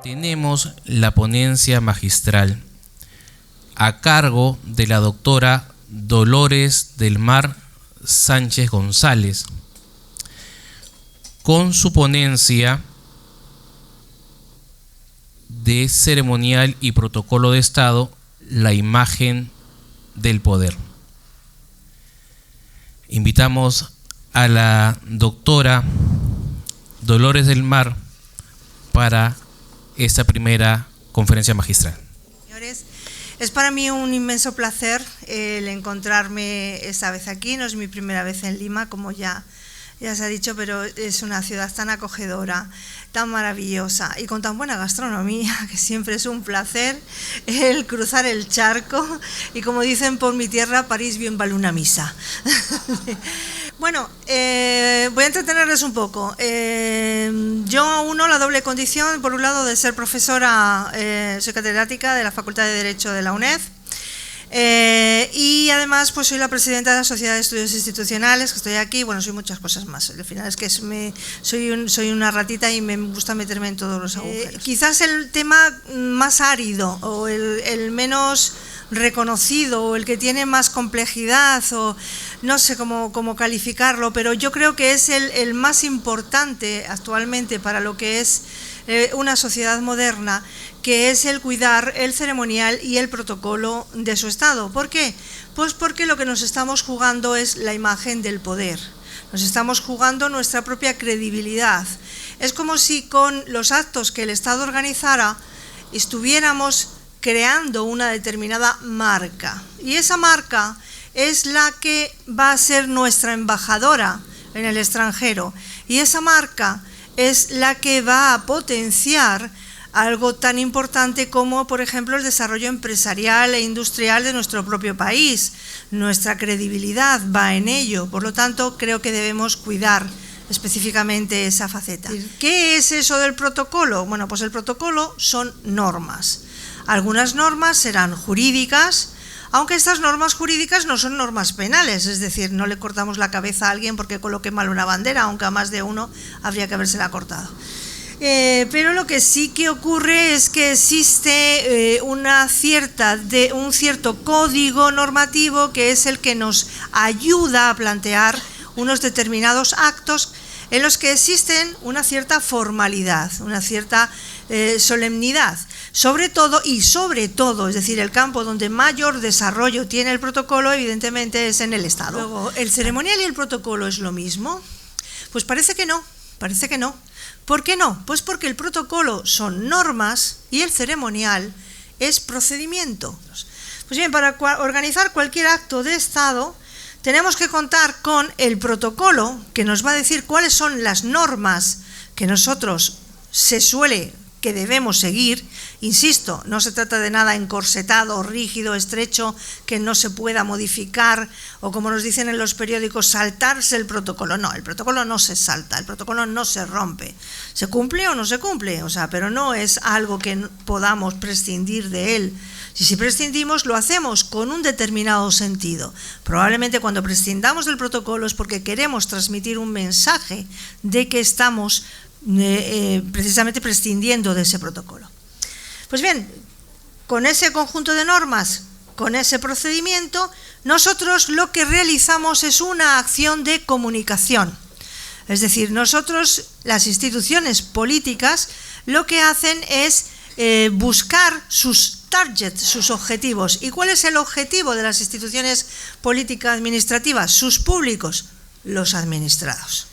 Tenemos la ponencia magistral a cargo de la doctora Dolores del Mar Sánchez González, con su ponencia de ceremonial y protocolo de Estado, la imagen del poder. Invitamos a la doctora Dolores del Mar para esta primera conferencia magistral. Señores, es para mí un inmenso placer el encontrarme esta vez aquí. No es mi primera vez en Lima, como ya se ha dicho, pero es una ciudad tan acogedora, tan maravillosa y con tan buena gastronomía que siempre es un placer el cruzar el charco y, como dicen por mi tierra, París bien vale una misa. Bueno, voy a entretenerles un poco. Yo uno la doble condición, por un lado, de ser profesora, soy catedrática de la Facultad de Derecho de la UNED, y además pues soy la presidenta de la Sociedad de Estudios Institucionales, que estoy aquí. Bueno, soy muchas cosas más. Al final es que soy una ratita y me gusta meterme en todos los agujeros. Quizás el tema más árido o el menos reconocido o el que tiene más complejidad, o no sé cómo calificarlo, pero yo creo que es el más importante actualmente para lo que es una sociedad moderna, que es el cuidar el ceremonial y el protocolo de su Estado. ¿Por qué? Pues porque lo que nos estamos jugando es la imagen del poder, nos estamos jugando nuestra propia credibilidad. Es como si con los actos que el Estado organizara estuviéramos creando una determinada marca, y esa marca es la que va a ser nuestra embajadora en el extranjero, y esa marca es la que va a potenciar algo tan importante como, por ejemplo, el desarrollo empresarial e industrial de nuestro propio país. Nuestra credibilidad va en ello, por lo tanto creo que debemos cuidar específicamente esa faceta. ¿Qué es eso del protocolo? Bueno, pues el protocolo son normas. Algunas normas serán jurídicas, aunque estas normas jurídicas no son normas penales, es decir, no le cortamos la cabeza a alguien porque coloque mal una bandera, aunque a más de uno habría que habérsela cortado. Pero lo que sí que ocurre es que existe un cierto código normativo que es el que nos ayuda a plantear unos determinados actos en los que existen una cierta formalidad, una cierta solemnidad. Sobre todo, es decir, el campo donde mayor desarrollo tiene el protocolo, evidentemente, es en el Estado. Luego, ¿el ceremonial y el protocolo es lo mismo? Pues parece que no. ¿Por qué no? Pues porque el protocolo son normas y el ceremonial es procedimiento. Pues bien, para organizar cualquier acto de Estado tenemos que contar con el protocolo, que nos va a decir cuáles son las normas que nosotros que debemos seguir. Insisto, no se trata de nada encorsetado, rígido, estrecho, que no se pueda modificar, o, como nos dicen en los periódicos, saltarse el protocolo. No, el protocolo no se salta, el protocolo no se rompe. Se cumple o no se cumple, pero no es algo que podamos prescindir de él. Si prescindimos, lo hacemos con un determinado sentido. Probablemente cuando prescindamos del protocolo es porque queremos transmitir un mensaje de que estamos precisamente prescindiendo de ese protocolo. Pues bien, con ese conjunto de normas, con ese procedimiento, nosotros lo que realizamos es una acción de comunicación. Es decir, nosotros, las instituciones políticas, lo que hacen es buscar sus targets, sus objetivos. ¿Y cuál es el objetivo de las instituciones políticas administrativas? Sus públicos, los administrados.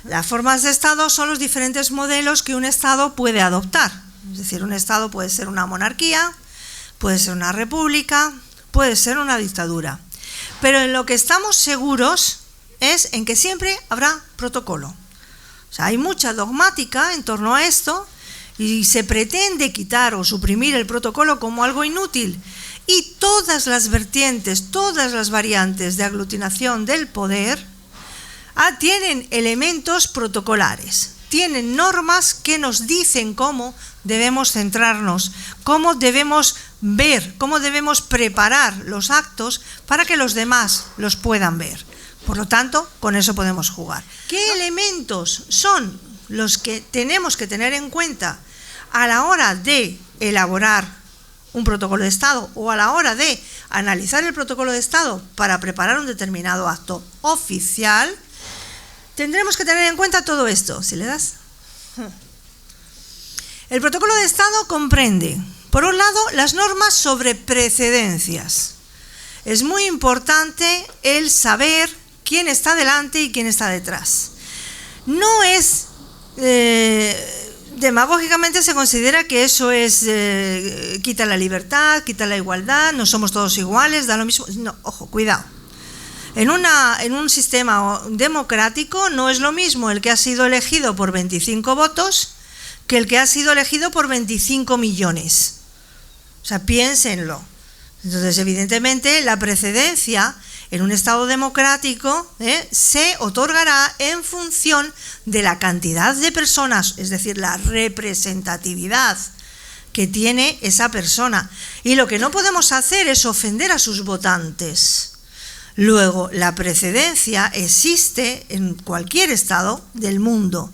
Las formas de Estado son los diferentes modelos que un Estado puede adoptar. Es decir, un Estado puede ser una monarquía, puede ser una república, puede ser una dictadura. Pero en lo que estamos seguros es en que siempre habrá protocolo. Hay mucha dogmática en torno a esto y se pretende quitar o suprimir el protocolo como algo inútil. Y todas las vertientes, todas las variantes de aglutinación del poder tienen elementos protocolares, tienen normas que nos dicen cómo debemos centrarnos, cómo debemos ver, cómo debemos preparar los actos para que los demás los puedan ver. Por lo tanto, con eso podemos jugar. ¿Qué elementos son los que tenemos que tener en cuenta a la hora de elaborar un protocolo de Estado o a la hora de analizar el protocolo de Estado para preparar un determinado acto oficial, tendremos que tener en cuenta todo esto. ¿Si le das? El protocolo de Estado comprende, por un lado, las normas sobre precedencias. Es muy importante el saber quién está delante y quién está detrás. No es, demagógicamente se considera que eso es, quita la libertad, quita la igualdad, no somos todos iguales, da lo mismo. No, ojo, cuidado. En un sistema democrático no es lo mismo el que ha sido elegido por 25 votos que el que ha sido elegido por 25 millones. O sea, piénsenlo. Entonces, evidentemente, la precedencia en un Estado democrático se otorgará en función de la cantidad de personas, es decir, la representatividad que tiene esa persona. Y lo que no podemos hacer es ofender a sus votantes. Luego, la precedencia existe en cualquier Estado del mundo.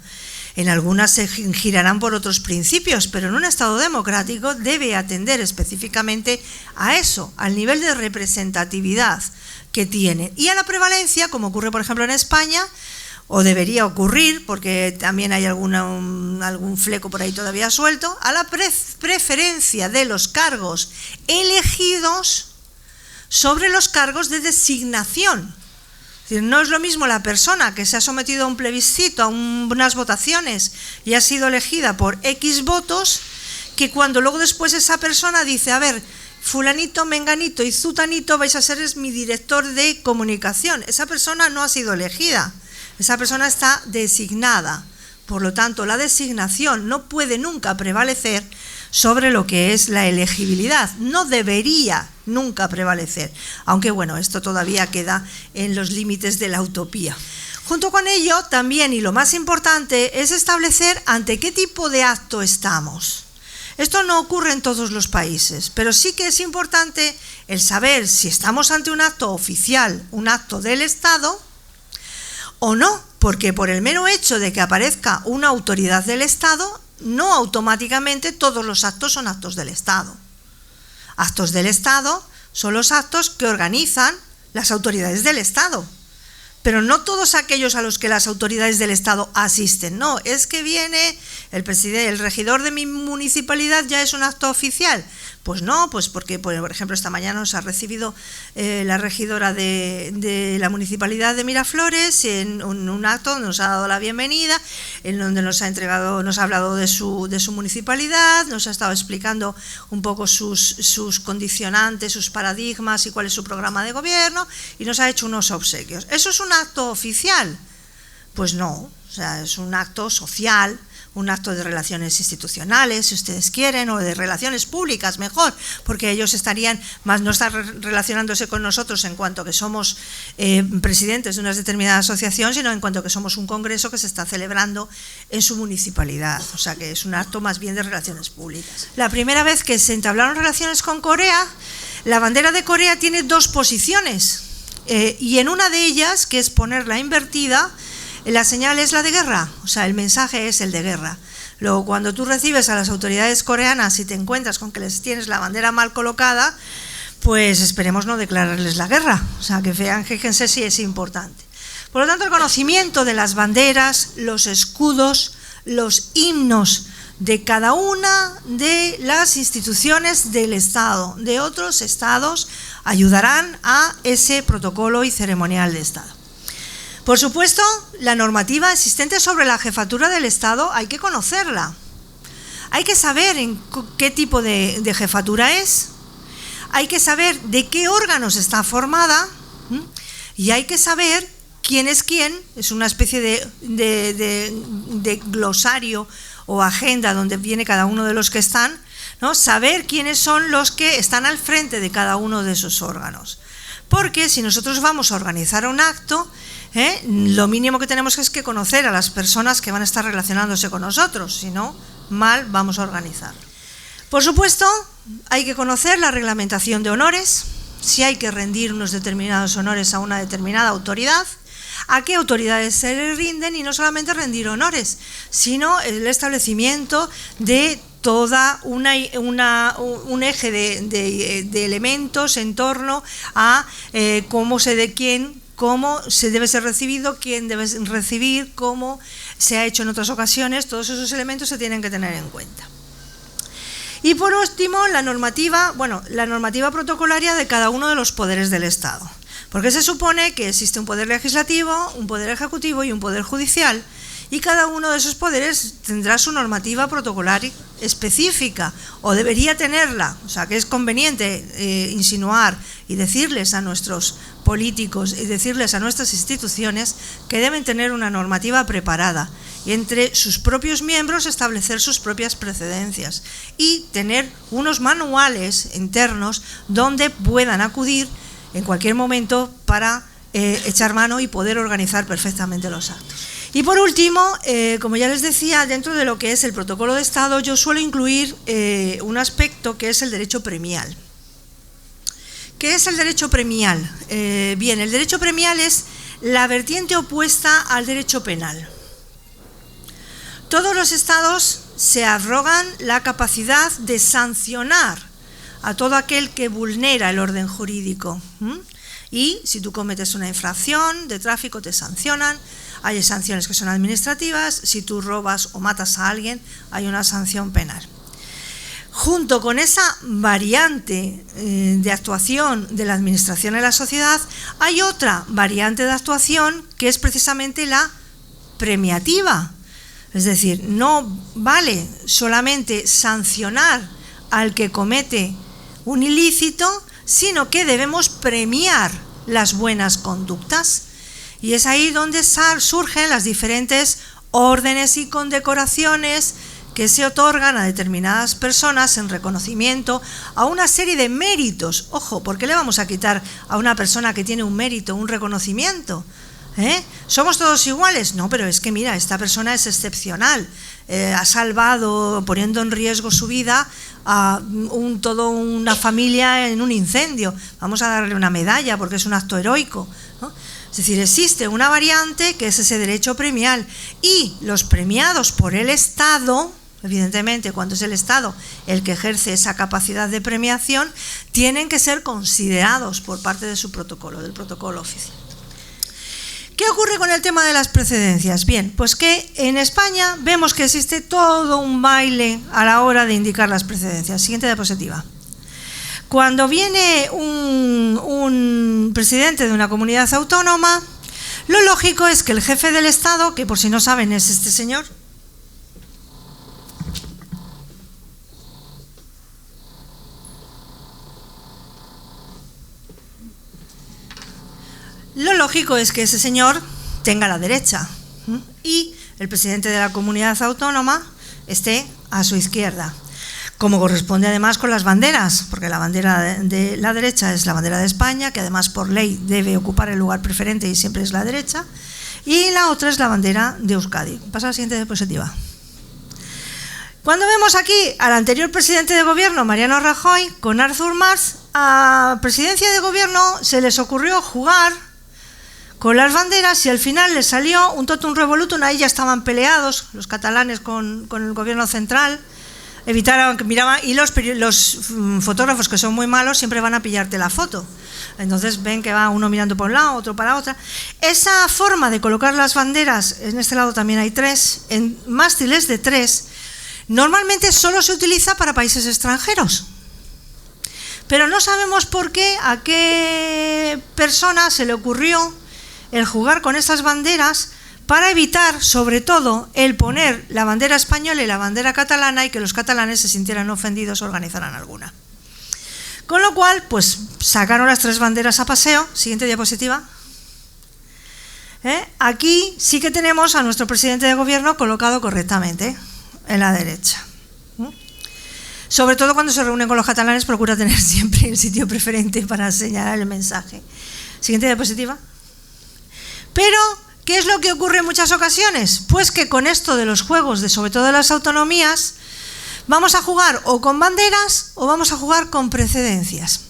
En algunas se girarán por otros principios, pero en un Estado democrático debe atender específicamente a eso, al nivel de representatividad que tiene. Y a la prevalencia, como ocurre por ejemplo en España, o debería ocurrir, porque también hay algún fleco por ahí todavía suelto, a la preferencia de los cargos elegidos sobre los cargos de designación. Es decir, no es lo mismo la persona que se ha sometido a un plebiscito, a unas votaciones y ha sido elegida por X votos, que cuando luego después esa persona dice, a ver, fulanito, menganito y zutanito vais a ser mi director de comunicación. Esa persona no ha sido elegida, esa persona está designada. Por lo tanto, la designación no puede nunca prevalecer sobre lo que es la elegibilidad. No debería nunca prevalecer, aunque bueno, esto todavía queda en los límites de la utopía. Junto con ello, también, y lo más importante, es establecer ante qué tipo de acto estamos. Esto no ocurre en todos los países, pero sí que es importante el saber si estamos ante un acto oficial, un acto del Estado, o no, porque por el mero hecho de que aparezca una autoridad del Estado, no automáticamente todos los actos son actos del Estado. Actos del Estado son los actos que organizan las autoridades del Estado, pero no todos aquellos a los que las autoridades del Estado asisten. No, es que viene el presidente, el regidor de mi municipalidad ya es un acto oficial. Pues no, pues porque, por ejemplo, esta mañana nos ha recibido la regidora de la municipalidad de Miraflores en un acto donde nos ha dado la bienvenida, en donde nos ha hablado de su municipalidad, nos ha estado explicando un poco sus condicionantes, sus paradigmas y cuál es su programa de gobierno, y nos ha hecho unos obsequios. ¿Eso es un acto oficial? Pues no, o sea, es un acto social, un acto de relaciones institucionales, si ustedes quieren, o de relaciones públicas, mejor, porque ellos estarían, más no están relacionándose con nosotros en cuanto que somos presidentes de una determinada asociación, sino en cuanto que somos un congreso que se está celebrando en su municipalidad, o sea que es un acto más bien de relaciones públicas. La primera vez que se entablaron relaciones con Corea, la bandera de Corea tiene dos posiciones, y en una de ellas, que es ponerla invertida, la señal es la de guerra, o sea, el mensaje es el de guerra. Luego, cuando tú recibes a las autoridades coreanas y te encuentras con que les tienes la bandera mal colocada, pues esperemos no declararles la guerra, o sea, que fíjense si es importante. Por lo tanto, el conocimiento de las banderas, los escudos, los himnos de cada una de las instituciones del Estado, de otros estados, ayudarán a ese protocolo y ceremonial de Estado. Por supuesto, la normativa existente sobre la jefatura del Estado hay que conocerla. Hay que saber en qué tipo de jefatura es, hay que saber de qué órganos está formada y hay que saber quién es quién. Es una especie de glosario o agenda donde viene cada uno de los que están, ¿no? Saber quiénes son los que están al frente de cada uno de esos órganos. Porque si nosotros vamos a organizar un acto, lo mínimo que tenemos es que conocer a las personas que van a estar relacionándose con nosotros, si no, mal vamos a organizar. Por supuesto, hay que conocer la reglamentación de honores, si hay que rendir unos determinados honores a una determinada autoridad, a qué autoridades se le rinden, y no solamente rendir honores, sino el establecimiento de toda un eje de elementos en torno a cómo se debe ser recibido, quién debe recibir, cómo se ha hecho en otras ocasiones. Todos esos elementos se tienen que tener en cuenta. Y por último, la normativa protocolaria de cada uno de los poderes del Estado. Porque se supone que existe un poder legislativo, un poder ejecutivo y un poder judicial, y cada uno de esos poderes tendrá su normativa protocolaria específica, o debería tenerla. O sea, que es conveniente insinuar y decirles a nuestros políticos y decirles a nuestras instituciones que deben tener una normativa preparada y entre sus propios miembros establecer sus propias precedencias y tener unos manuales internos donde puedan acudir en cualquier momento para echar mano y poder organizar perfectamente los actos. Y por último, como ya les decía, dentro de lo que es el protocolo de Estado, yo suelo incluir un aspecto que es el derecho premial. ¿Qué es el derecho premial? Bien, el derecho premial es la vertiente opuesta al derecho penal. Todos los estados se arrogan la capacidad de sancionar a todo aquel que vulnera el orden jurídico. Y si tú cometes una infracción de tráfico te sancionan, hay sanciones que son administrativas, si tú robas o matas a alguien hay una sanción penal. Junto con esa variante de actuación de la administración en la sociedad, hay otra variante de actuación que es precisamente la premiativa. Es decir, no vale solamente sancionar al que comete un ilícito, sino que debemos premiar las buenas conductas. Y es ahí donde surgen las diferentes órdenes y condecoraciones que se otorgan a determinadas personas en reconocimiento a una serie de méritos. Ojo, ¿por qué le vamos a quitar a una persona que tiene un mérito, un reconocimiento? ¿Somos todos iguales? No, pero es que mira, esta persona es excepcional, ha salvado, poniendo en riesgo su vida, a toda una familia en un incendio. Vamos a darle una medalla porque es un acto heroico, ¿no? Es decir, existe una variante que es ese derecho premial, y los premiados por el Estado, evidentemente cuando es el Estado el que ejerce esa capacidad de premiación, tienen que ser considerados por parte de su protocolo, del protocolo oficial. ¿Qué ocurre con el tema de las precedencias? Bien, pues que en España vemos que existe todo un baile a la hora de indicar las precedencias. Siguiente diapositiva. Cuando viene un presidente de una comunidad autónoma, lo lógico es que el jefe del Estado, que por si no saben es este señor, lo lógico es que ese señor tenga la derecha y el presidente de la comunidad autónoma esté a su izquierda, como corresponde además con las banderas, porque la bandera de la derecha es la bandera de España, que además por ley debe ocupar el lugar preferente y siempre es la derecha, y la otra es la bandera de Euskadi. Pasa a la siguiente diapositiva. Cuando vemos aquí al anterior presidente de gobierno, Mariano Rajoy, con Artur Mas, a presidencia de gobierno se les ocurrió jugar con las banderas y al final les salió un totum revolutum. Ahí ya estaban peleados los catalanes con el gobierno central, evitaron que miraban, y los fotógrafos, que son muy malos, siempre van a pillarte la foto. Entonces ven que va uno mirando por un lado, otro para otra. Esa forma de colocar las banderas, en este lado también hay tres, en mástiles de tres, normalmente solo se utiliza para países extranjeros. Pero no sabemos por qué, a qué persona se le ocurrió el jugar con esas banderas para evitar, sobre todo, el poner la bandera española y la bandera catalana y que los catalanes se sintieran ofendidos o organizaran alguna. Con lo cual, pues sacaron las tres banderas a paseo. Siguiente diapositiva. Aquí sí que tenemos a nuestro presidente de gobierno colocado correctamente en la derecha. Sobre todo cuando se reúne con los catalanes, procura tener siempre el sitio preferente para señalar el mensaje. Siguiente diapositiva. Pero, ¿qué es lo que ocurre en muchas ocasiones? Pues que con esto de los juegos, sobre todo de las autonomías, vamos a jugar o con banderas o vamos a jugar con precedencias.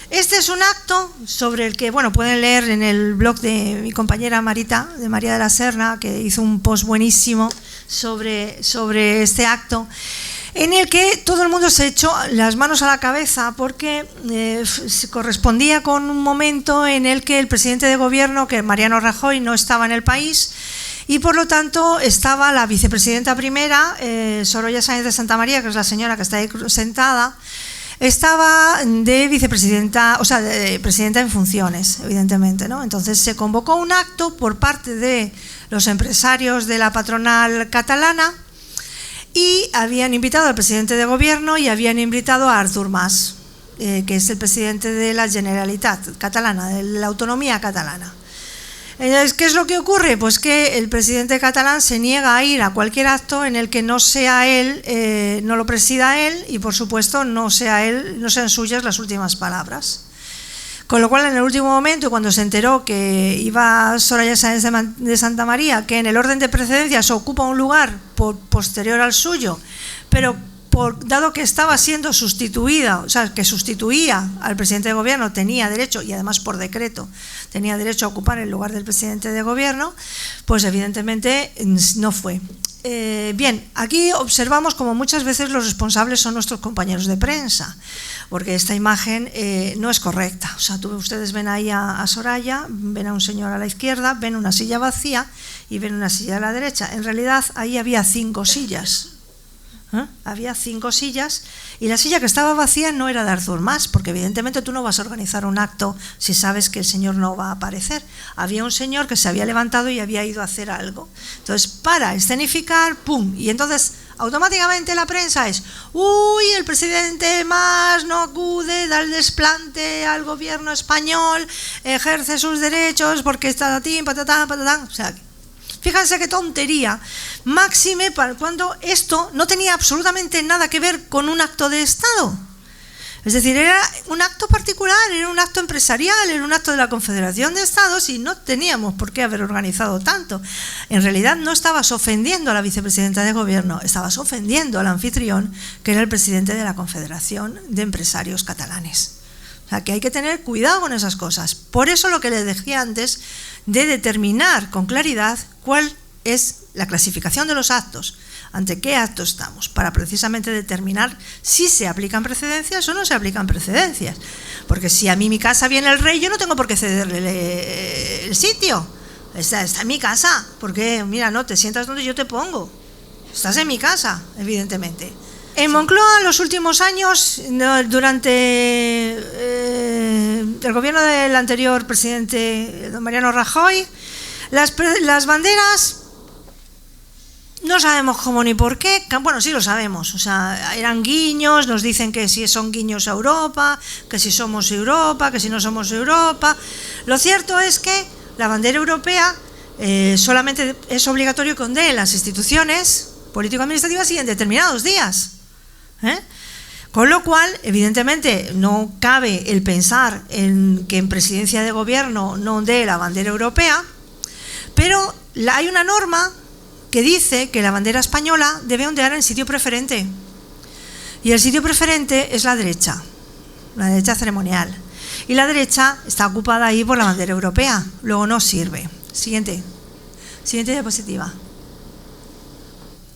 Este es un acto sobre el que, bueno, pueden leer en el blog de mi compañera Marita, de María de la Serna, que hizo un post buenísimo sobre este acto. en el que todo el mundo se echó las manos a la cabeza porque se correspondía con un momento en el que el presidente de gobierno, que Mariano Rajoy, no estaba en el país y por lo tanto estaba la vicepresidenta primera, Soraya Sáenz de Santamaría, que es la señora que está ahí sentada, estaba de vicepresidenta, o sea, de presidenta en funciones, evidentemente, ¿no? Entonces se convocó un acto por parte de los empresarios de la patronal catalana y habían invitado al presidente de gobierno y habían invitado a Artur Mas, que es el presidente de la Generalitat catalana, de la autonomía catalana. Entonces, ¿qué es lo que ocurre? Pues que el presidente catalán se niega a ir a cualquier acto en el que no sea él, no lo presida él y por supuesto no sean suyas las últimas palabras. Con lo cual, en el último momento, cuando se enteró que iba Soraya Sáenz de Santamaría, que en el orden de precedencias ocupa un lugar posterior al suyo, pero dado que estaba siendo sustituida, o sea, que sustituía al presidente de gobierno, tenía derecho, y además por decreto, tenía derecho a ocupar el lugar del presidente de gobierno, pues evidentemente no fue. Bien, aquí observamos como muchas veces los responsables son nuestros compañeros de prensa, porque esta imagen no es correcta. O sea, ustedes ven ahí a Soraya, ven a un señor a la izquierda, ven una silla vacía y ven una silla a la derecha. En realidad ahí había 5 sillas. Había 5 sillas y la silla que estaba vacía no era de Artur Mas, porque evidentemente tú no vas a organizar un acto si sabes que el señor no va a aparecer. Había un señor que se había levantado y había ido a hacer algo. Entonces, para escenificar, ¡pum! Y entonces automáticamente la prensa es: uy, el presidente Mas no acude, da el desplante al gobierno español, ejerce sus derechos porque está tatín, patatán, patatán. O sea, fíjense qué tontería, máxime cuando esto no tenía absolutamente nada que ver con un acto de Estado. Es decir, era un acto particular, era un acto empresarial, era un acto de la Confederación de Estados y no teníamos por qué haber organizado tanto. En realidad no estabas ofendiendo a la vicepresidenta de gobierno, estabas ofendiendo al anfitrión, que era el presidente de la Confederación de Empresarios Catalanes. O sea, que hay que tener cuidado con esas cosas. Por eso lo que les decía antes, de determinar con claridad cuál es la clasificación de los actos, ante qué acto estamos, para precisamente determinar si se aplican precedencias o no se aplican precedencias. Porque si a mí mi casa viene el rey, yo no tengo por qué cederle el sitio. Está en mi casa, porque mira, no, te sientas donde yo te pongo. Estás en mi casa, evidentemente. En Moncloa, en los últimos años, durante el gobierno del anterior presidente, don Mariano Rajoy, las banderas, no sabemos cómo ni por qué, bueno, sí lo sabemos, o sea, eran guiños, nos dicen que si son guiños a Europa, que si somos Europa, que si no somos Europa. Lo cierto es que la bandera europea solamente es obligatorio que ondee en las instituciones político-administrativas y en determinados días. Con lo cual, evidentemente, no cabe el pensar en que en presidencia de gobierno no ondee la bandera europea, pero hay una norma que dice que la bandera española debe ondear en sitio preferente, y el sitio preferente es la derecha ceremonial, y la derecha está ocupada ahí por la bandera europea, luego no sirve. Siguiente diapositiva.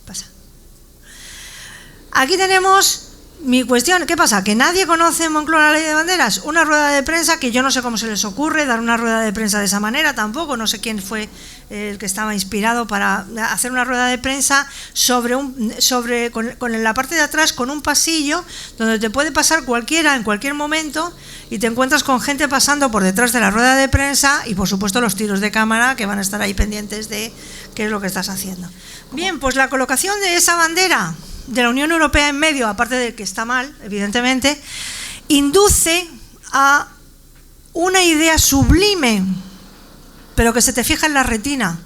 Pasa. Aquí tenemos mi cuestión. ¿Qué pasa? ¿Que nadie conoce en Moncloa la ley de banderas? Una rueda de prensa que yo no sé cómo se les ocurre dar una rueda de prensa de esa manera, tampoco, no sé quién fue el que estaba inspirado para hacer una rueda de prensa con la parte de atrás, con un pasillo donde te puede pasar cualquiera en cualquier momento y te encuentras con gente pasando por detrás de la rueda de prensa y por supuesto los tiros de cámara que van a estar ahí pendientes de qué es lo que estás haciendo. Bien, pues la colocación de esa bandera de la Unión Europea en medio, aparte de que está mal, evidentemente, induce a una idea sublime, pero que se te fija en la retina,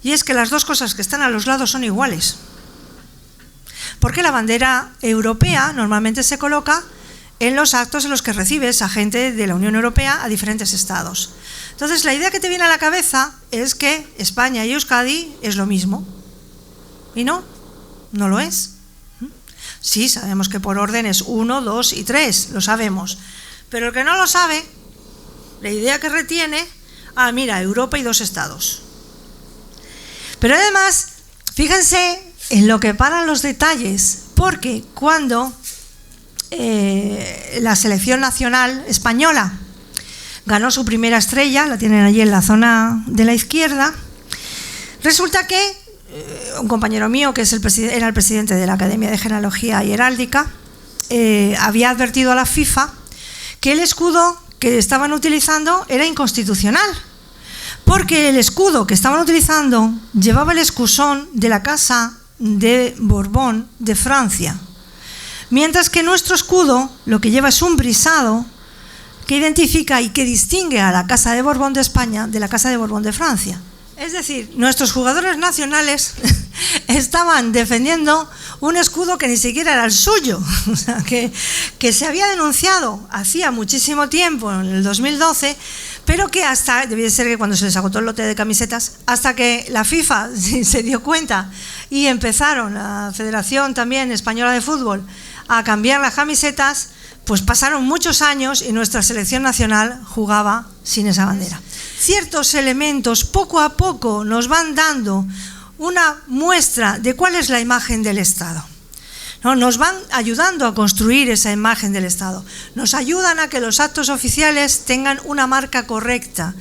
y es que las dos cosas que están a los lados son iguales. Porque la bandera europea normalmente se coloca en los actos en los que recibes a gente de la Unión Europea a diferentes estados. Entonces, la idea que te viene a la cabeza es que España y Euskadi es lo mismo, y no lo es. Sí, sabemos que por orden es 1, 2 y 3, lo sabemos. Pero el que no lo sabe, la idea que retiene, mira, Europa y 2 estados. Pero además, fíjense en lo que paran los detalles, porque cuando la selección nacional española ganó su primera estrella, la tienen allí en la zona de la izquierda, resulta que un compañero mío, que era el presidente de la Academia de Genealogía y Heráldica, había advertido a la FIFA que el escudo que estaban utilizando era inconstitucional, porque el escudo que estaban utilizando llevaba el escusón de la Casa de Borbón de Francia, mientras que nuestro escudo lo que lleva es un brisado que identifica y que distingue a la Casa de Borbón de España de la Casa de Borbón de Francia. Es decir, nuestros jugadores nacionales estaban defendiendo un escudo que ni siquiera era el suyo, o sea, que se había denunciado hacía muchísimo tiempo, en el 2012, pero que debía ser que cuando se les agotó el lote de camisetas, hasta que la FIFA se dio cuenta y empezaron, la Federación también Española de Fútbol, a cambiar las camisetas, pues pasaron muchos años y nuestra selección nacional jugaba sin esa bandera. Ciertos elementos poco a poco nos van dando una muestra de cuál es la imagen del Estado. ¿No? Nos van ayudando a construir esa imagen del Estado. Nos ayudan a que los actos oficiales tengan una marca correcta.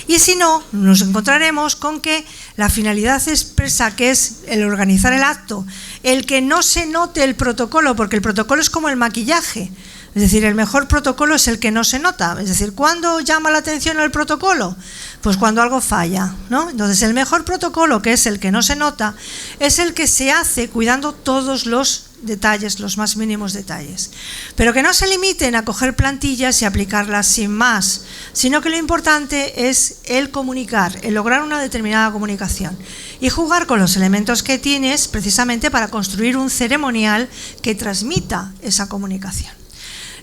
Y si no, nos encontraremos con que la finalidad expresa, que es el organizar el acto, el que no se note el protocolo, porque el protocolo es como el maquillaje. Es decir, el mejor protocolo es el que no se nota. Es decir, ¿cuándo llama la atención el protocolo? Pues cuando algo falla, ¿no? Entonces, el mejor protocolo, que es el que no se nota, es el que se hace cuidando todos los detalles, los más mínimos detalles. Pero que no se limiten a coger plantillas y aplicarlas sin más, sino que lo importante es el comunicar, el lograr una determinada comunicación y jugar con los elementos que tienes precisamente para construir un ceremonial que transmita esa comunicación.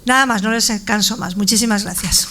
Nada más, no les canso más. Muchísimas gracias.